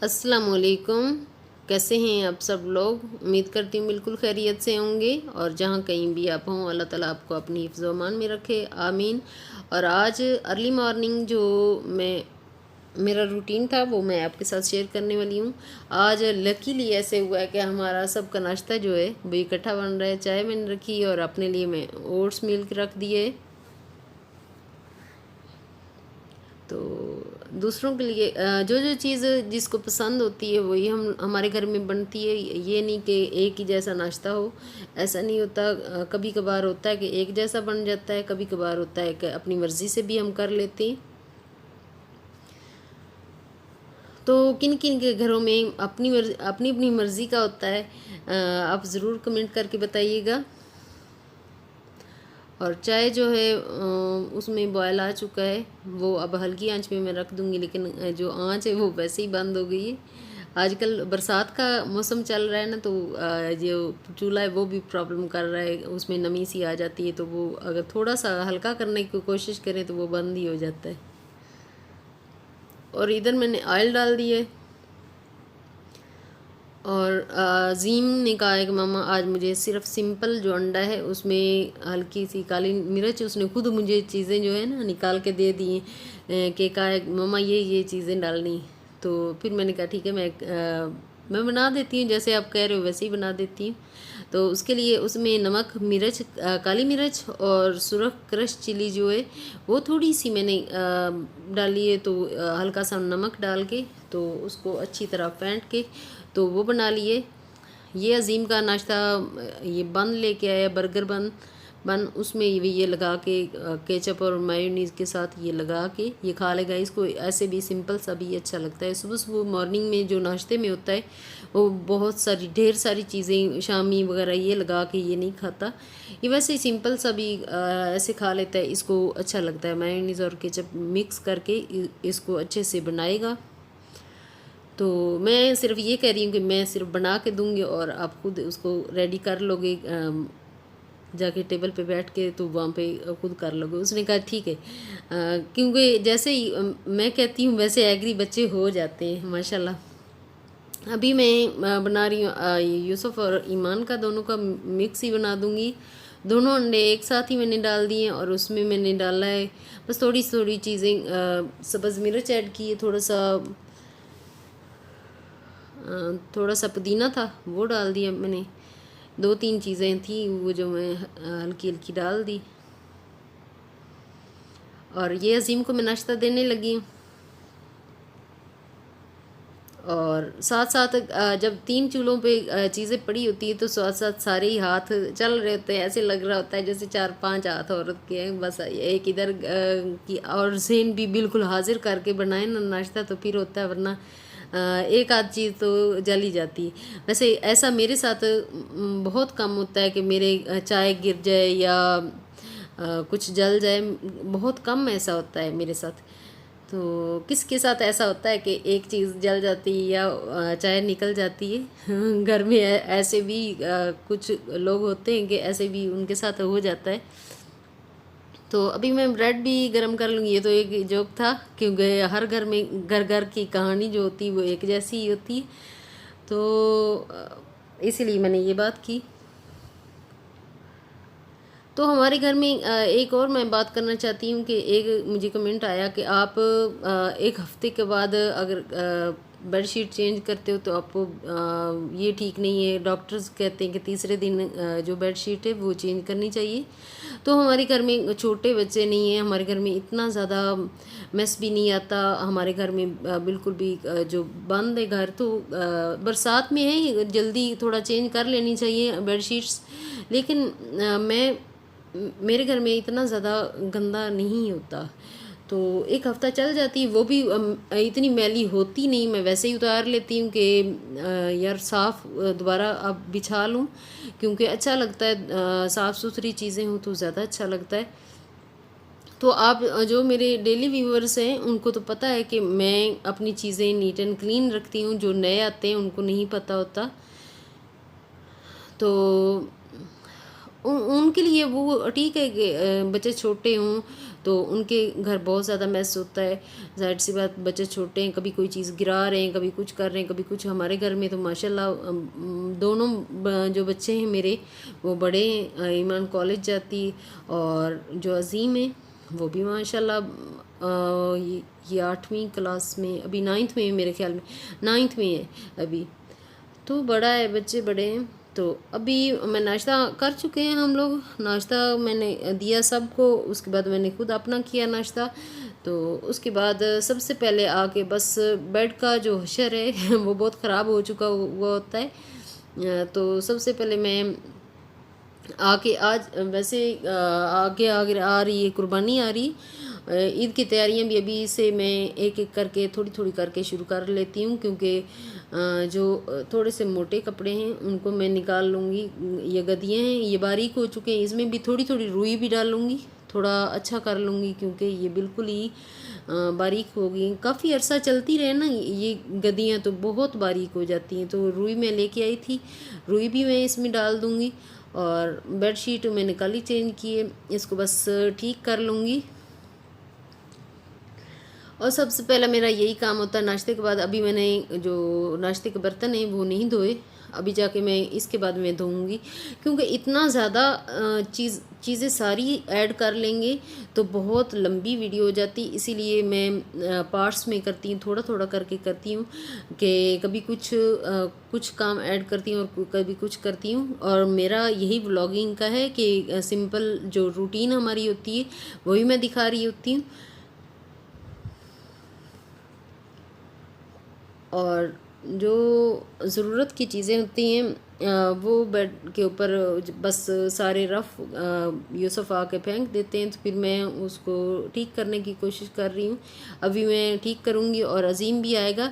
अस्सलामुअलैकुम। कैसे हैं आप सब लोग? उम्मीद करती हूँ बिल्कुल खैरियत से होंगे और जहाँ कहीं भी आप हों अल्लाह ताला आपको अपनी हिफ्ज़ व अमान में रखे, आमीन। और आज अर्ली मॉर्निंग जो मैं मेरा रूटीन था वो मैं आपके साथ शेयर करने वाली हूँ। आज लकीली ऐसे हुआ है कि हमारा सबका नाश्ता जो है वो इकट्ठा बन रहा है। चाय मैंने रखी और अपने लिए मैं ओट्स मिल्क रख दिए। तो दूसरों के लिए जो जो चीज़ जिसको पसंद होती है वही हम हमारे घर में बनती है। ये नहीं कि एक ही जैसा नाश्ता हो, ऐसा नहीं होता। कभी कभार होता है कि एक जैसा बन जाता है, कभी कभार होता है कि अपनी मर्ज़ी से भी हम कर लेते हैं। तो किन किन के घरों में अपनी अपनी मर्ज़ी का होता है, आप ज़रूर कमेंट करके बताइएगा। और चाय जो है उसमें बॉयल आ चुका है, वो अब हल्की आंच पे मैं रख दूंगी, लेकिन जो आंच है वो वैसे ही बंद हो गई है। आजकल बरसात का मौसम चल रहा है ना, तो जो चूल्हा है वो भी प्रॉब्लम कर रहा है, उसमें नमी सी आ जाती है, तो वो अगर थोड़ा सा हल्का करने की कोशिश करें तो वो बंद ही हो जाता है। और इधर मैंने ऑयल डाल दिया है। और अज़ीम ने कहा है कि मामा आज मुझे सिर्फ सिंपल जो अंडा है उसमें हल्की सी काली मिर्च, उसने खुद मुझे चीज़ें जो है ना निकाल के दे दी कि कहा है मामा ये चीज़ें डालनी। तो फिर मैंने कहा ठीक है, मैं बना देती हूँ, जैसे आप कह रहे हो वैसे ही बना देती हूँ। तो उसके लिए उसमें नमक, मिर्च, काली मिर्च और सुरख क्रश चिली जो है वो थोड़ी सी मैंने डाली है। तो हल्का सा नमक डाल के तो उसको अच्छी तरह फेंट के तो वो बना लिए। ये अज़ीम का नाश्ता ये बन लेके आया, बर्गर बन उसमें ये लगा के केचप और मायोनीज़ के साथ ये लगा के ये खा लेगा। इसको ऐसे भी सिंपल सा भी अच्छा लगता है। सुबह सुबह मॉर्निंग में जो नाश्ते में होता है वो बहुत सारी ढेर सारी चीज़ें शामी वगैरह ये लगा के ये नहीं खाता। ये वैसे ही सिंपल सा भी ऐसे खा लेता है, इसको अच्छा लगता है। मायोनीज़ और केचप मिक्स करके इसको अच्छे से बनाएगा। तो मैं सिर्फ ये कह रही हूँ कि मैं सिर्फ बना के दूंगी और आप खुद उसको रेडी कर लोगे, जाके टेबल पे बैठ के तो वहाँ पे खुद कर लोगे। उसने कहा ठीक है, क्योंकि जैसे ही मैं कहती हूँ वैसे एग्री बच्चे हो जाते हैं माशाल्लाह। अभी मैं बना रही हूँ यूसुफ और ईमान का दोनों का मिक्स ही बना दूंगी। दोनों अंडे एक साथ ही मैंने डाल दिए और उसमें मैंने डाला है बस थोड़ी थोड़ी चीज़ें, सब्ज़ मिर्च ऐड की है, थोड़ा सा पुदीना था वो डाल दिया मैंने। दो तीन चीज़ें थी वो जो मैं हल्की हल्की डाल दी। और ये अजीम को मैं नाश्ता देने लगी हूँ। और साथ साथ जब तीन चूल्हों पे चीज़ें पड़ी होती है तो साथ साथ सारे ही हाथ चल रहे होते हैं। ऐसे लग रहा होता है जैसे चार पांच हाथ औरत के हैं, बस एक इधर की और ज़हन भी बिल्कुल हाजिर करके बनाए ना नाश्ता तो फिर होता है, वरना एक आध चीज़ तो जल ही जाती है। वैसे ऐसा मेरे साथ बहुत कम होता है कि मेरे चाय गिर जाए या कुछ जल जाए, बहुत कम ऐसा होता है मेरे साथ। तो किसके साथ ऐसा होता है कि एक चीज़ जल जाती है या चाय निकल जाती है? घर में ऐसे भी कुछ लोग होते हैं कि ऐसे भी उनके साथ हो जाता है। तो अभी मैं ब्रेड भी गरम कर लूँगी। ये तो एक जोक था, क्योंकि हर घर में घर घर की कहानी जो होती है वो एक जैसी ही होती है। तो इसीलिए मैंने ये बात की। तो हमारे घर में एक और मैं बात करना चाहती हूँ कि एक मुझे कमेंट आया कि आप एक हफ्ते के बाद अगर बेडशीट चेंज करते हो तो आपको ये ठीक नहीं है। डॉक्टर्स कहते हैं कि तीसरे दिन जो बेडशीट है वो चेंज करनी चाहिए। तो हमारे घर में छोटे बच्चे नहीं हैं, हमारे घर में इतना ज़्यादा मेस भी नहीं आता। हमारे घर में बिल्कुल भी जो बंद है घर, तो बरसात में है जल्दी थोड़ा चेंज कर लेनी चाहिए बेडशीट्स। लेकिन मैं मेरे घर में इतना ज़्यादा गंदा नहीं होता, तो एक हफ़्ता चल जाती है। वो भी इतनी मैली होती नहीं, मैं वैसे ही उतार लेती हूँ कि यार साफ़ दोबारा अब बिछा लूँ, क्योंकि अच्छा लगता है साफ़ सुथरी चीज़ें हों तो ज़्यादा अच्छा लगता है। तो आप जो मेरे डेली व्यूअर्स हैं उनको तो पता है कि मैं अपनी चीज़ें नीट एंड क्लीन रखती हूँ। जो नए आते हैं उनको नहीं पता होता। तो उनके लिए वो ठीक है कि बच्चे छोटे हों तो उनके घर बहुत ज़्यादा मैस होता है। ज़ाहिर सी बात, बच्चे छोटे हैं, कभी कोई चीज़ गिरा रहे हैं, कभी कुछ कर रहे हैं, कभी कुछ। हमारे घर में तो माशाल्लाह दोनों जो बच्चे हैं मेरे वो बड़े हैं। ईमान कॉलेज जाती, और जो अज़ीम है वो भी माशाल्लाह ये 8वीं क्लास में, अभी 9th में है मेरे ख्याल में, 9th में है अभी। तो बड़ा है, बच्चे बड़े हैं। तो अभी मैं नाश्ता कर चुके हैं हम लोग। नाश्ता मैंने दिया सबको, उसके बाद मैंने खुद अपना किया नाश्ता। तो उसके बाद सबसे पहले आके बस बेड का जो हशर है वो बहुत ख़राब हो चुका हुआ होता है। तो सबसे पहले मैं आके आज वैसे आगे आगे आ रही है कुर्बानी, आ रही ईद की तैयारियां भी अभी से मैं एक एक करके थोड़ी थोड़ी करके शुरू कर लेती हूँ, क्योंकि जो थोड़े से मोटे कपड़े हैं उनको मैं निकाल लूँगी। ये गदियाँ हैं, ये बारीक हो चुके हैं, इसमें भी थोड़ी थोड़ी रुई भी डाल लूँगी, थोड़ा अच्छा कर लूँगी, क्योंकि ये बिल्कुल ही बारीक हो गई। काफ़ी अरसा चलती रहे ना ये गदियाँ तो बहुत बारीक हो जाती हैं। तो रुई मैं लेके आई थी, रुई भी मैं इसमें डाल दूँगी। और बेडशीट मैंने कल ही चेंज की है, इसको बस ठीक कर लूँगी। और सबसे पहला मेरा यही काम होता है नाश्ते के बाद। अभी मैंने जो नाश्ते के बर्तन हैं वो नहीं धोए, अभी जाके मैं इसके बाद मैं धोऊंगी, क्योंकि इतना ज़्यादा चीज़ें सारी ऐड कर लेंगे तो बहुत लंबी वीडियो हो जाती। इसीलिए मैं पार्ट्स में करती हूँ, थोड़ा थोड़ा करके करती हूँ, कि कभी कुछ काम ऐड करती हूँ और कभी कुछ करती हूँ। और मेरा यही व्लॉगिंग का है कि सिंपल जो रूटीन हमारी होती है वही मैं दिखा रही होती हूँ। और जो ज़रूरत की चीज़ें होती हैं वो बेड के ऊपर बस सारे रफ़ यूसुफ आके फेंक देते हैं। तो फिर मैं उसको ठीक करने की कोशिश कर रही हूँ। अभी मैं ठीक करूँगी और अज़ीम भी आएगा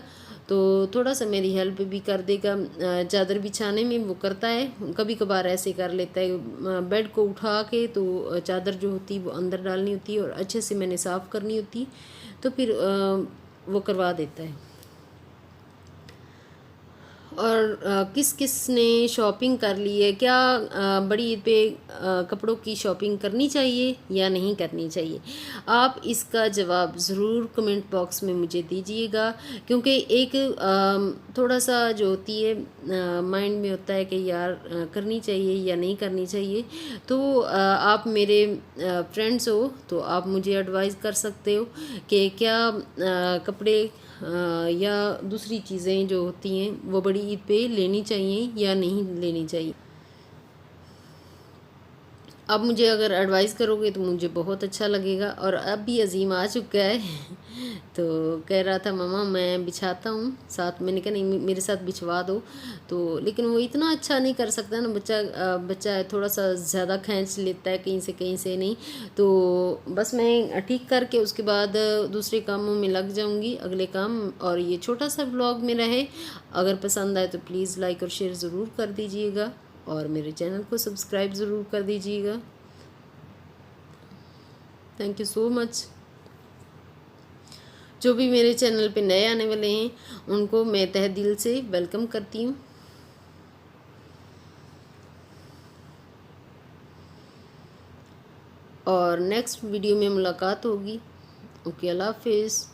तो थोड़ा सा मेरी हेल्प भी कर देगा। चादर बिछाने में वो करता है, कभी कभार ऐसे कर लेता है। बेड को उठा के तो चादर जो होती है वो अंदर डालनी होती है और अच्छे से मैंने साफ़ करनी होती है, तो फिर वो करवा देता है। और किस किस ने शॉपिंग कर ली है, क्या बड़ी ईद पे कपड़ों की शॉपिंग करनी चाहिए या नहीं करनी चाहिए? आप इसका जवाब ज़रूर कमेंट बॉक्स में मुझे दीजिएगा, क्योंकि एक थोड़ा सा जो होती है माइंड में होता है कि यार करनी चाहिए या नहीं करनी चाहिए। तो आप मेरे फ्रेंड्स हो तो आप मुझे एडवाइस कर सकते हो कि क्या कपड़े या दूसरी चीज़ें जो होती हैं वो बड़ी ईद पे लेनी चाहिए या नहीं लेनी चाहिए। अब मुझे अगर एडवाइस करोगे तो मुझे बहुत अच्छा लगेगा। और अब भी अज़ीम आ चुका है तो कह रहा था मम्मा मैं बिछाता हूँ साथ। मैंने कहा नहीं मेरे साथ बिछवा दो। तो लेकिन वो इतना अच्छा नहीं कर सकता ना, बच्चा थोड़ा सा ज़्यादा खींच लेता है कहीं से नहीं। तो बस मैं ठीक करके उसके बाद दूसरे कामों में लग जाऊँगी, अगले काम। और ये छोटा सा व्लॉग मेरा है, अगर पसंद आए तो प्लीज़ लाइक और शेयर ज़रूर कर दीजिएगा और मेरे चैनल को सब्सक्राइब ज़रूर कर दीजिएगा। Thank you so much. जो भी मेरे चैनल पे नए आने वाले हैं उनको मैं तहे दिल से वेलकम करती हूँ। और नेक्स्ट वीडियो में मुलाकात होगी। ओके, अल्लाह हाफिज़।